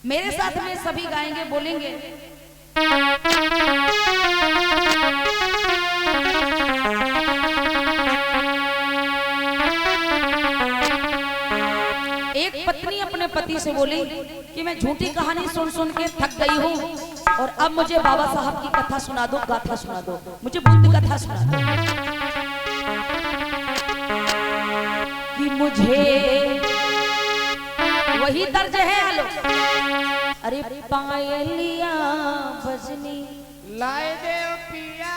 मेरे साथ में सभी गाएंगे, बोलेंगे। एक पत्नी अपने पति से बोली कि मैं झूठी कहानी सुन सुन के थक गई हूँ और अब मुझे बाबा साहब की कथा सुना दो, गाथा सुना दो, मुझे बुद्ध कथा सुना दो। कि मुझे वही दर्ज है। हेलो, अरे पायलिया बजनी लाए दे पिया।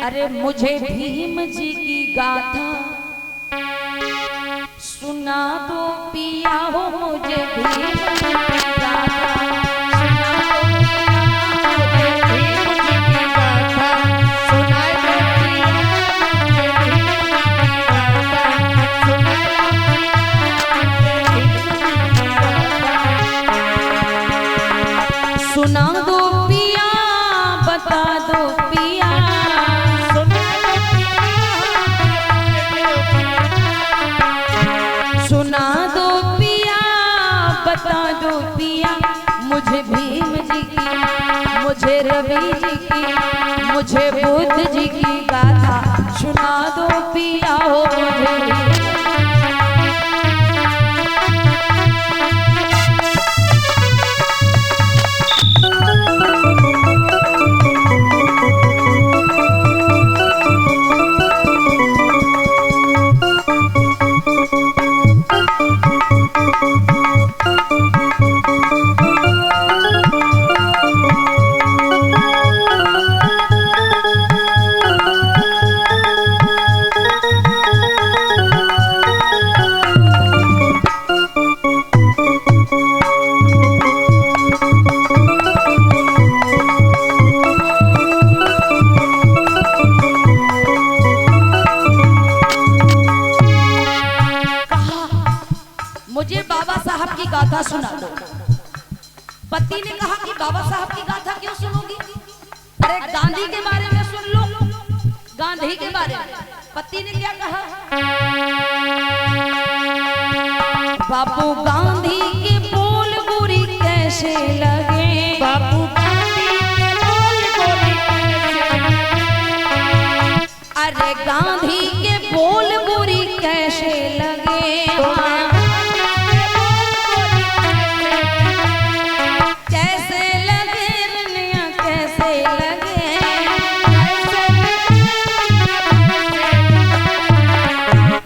अरे मुझे भीम जी की गाथा सुना दो पिया हो, मुझे भीम जी की गाथा सुना दो पिया, बता दो पिया, सुना दो पिया, बता दो पिया, मुझे भीम जी की, मुझे रवि जी की, मुझे बुद्ध जी की गाथा सुना दो पिया हो, मुझे गाथा सुना दो। पति ने कहा कि बाबा साहब की गाथा क्यों सुनोगी? अरे गांधी के बारे में सुन लो, गांधी के बारे में। पति ने क्या कहा? बापू गांधी के बोल बुरी कैसे लगे, बापू गांधी के बोल बुरी कैसे लगे, अरे गांधी के बोल बुरी कैसे लगे,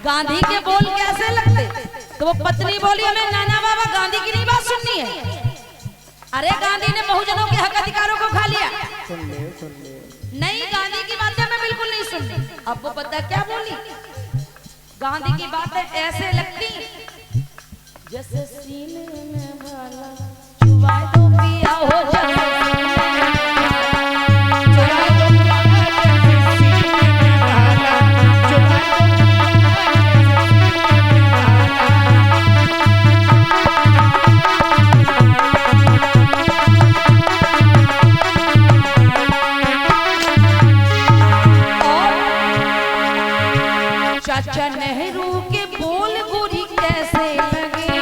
गांधी के बोल कैसे लगते? तो वो पत्नी बोली हमें नाना बाबा गांधी की नहीं बात सुननी है। अरे गांधी ने बहुजनों के हक अधिकारों को खा लिया। नहीं, गांधी की बातें मैं बिल्कुल नहीं सुननी। अब वो पता क्या बोली? गांधी की बातें ऐसे लगती जैसे सीने में भाला चुभा दो पिया हो, जैसे चाचा नेहरू के बोल बुरी कैसे लगे,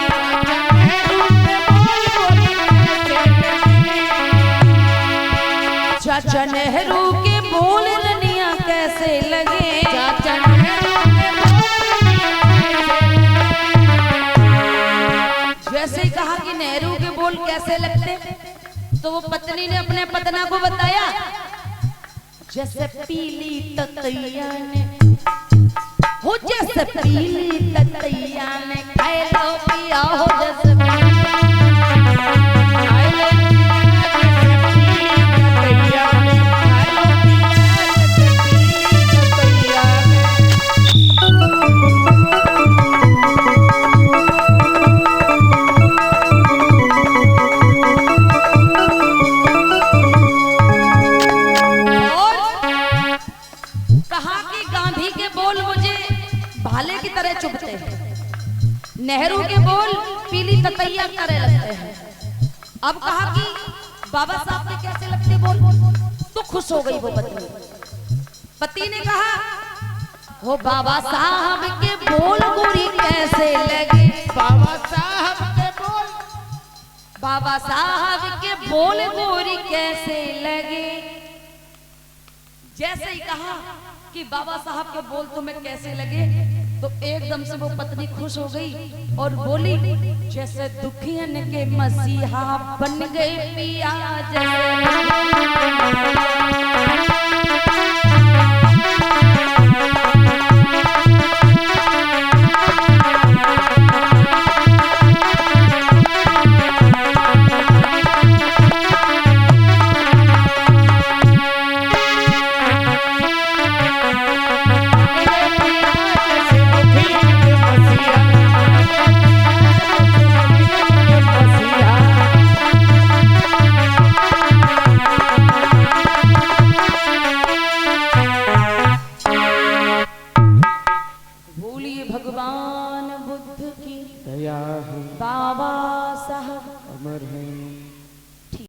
चाचा नेहरू के बोल रनिया कैसे लगे, चाचा जैसे ही कहा कि नेहरू के बोल कैसे लगते, तो वो पत्नी ने अपने पतना को बताया जैसे पीली ततैया ने हो, जैसे पीली ततैया ने खाए लो पिया हो, जैसे भाले की तरह चुभते हैं, नेहरू के बोल पीली ततैया की तरह लगते हैं। अब कहा कि बाबा साहब के कैसे लगते बोल, तो खुश हो गई वो पत्नी। पति ने कहा वो बाबा साहब के बोल बुरी बाबा साहब के बोल गोरी कैसे लगे। जैसे ही कहा कि बाबा साहब के बोल तुम्हें कैसे लगे, तो एकदम से वो पत्नी खुश हो गई और बोली, जैसे दुखियन के मसीहा बन गए पिया दया है बाबा साहब अमर है।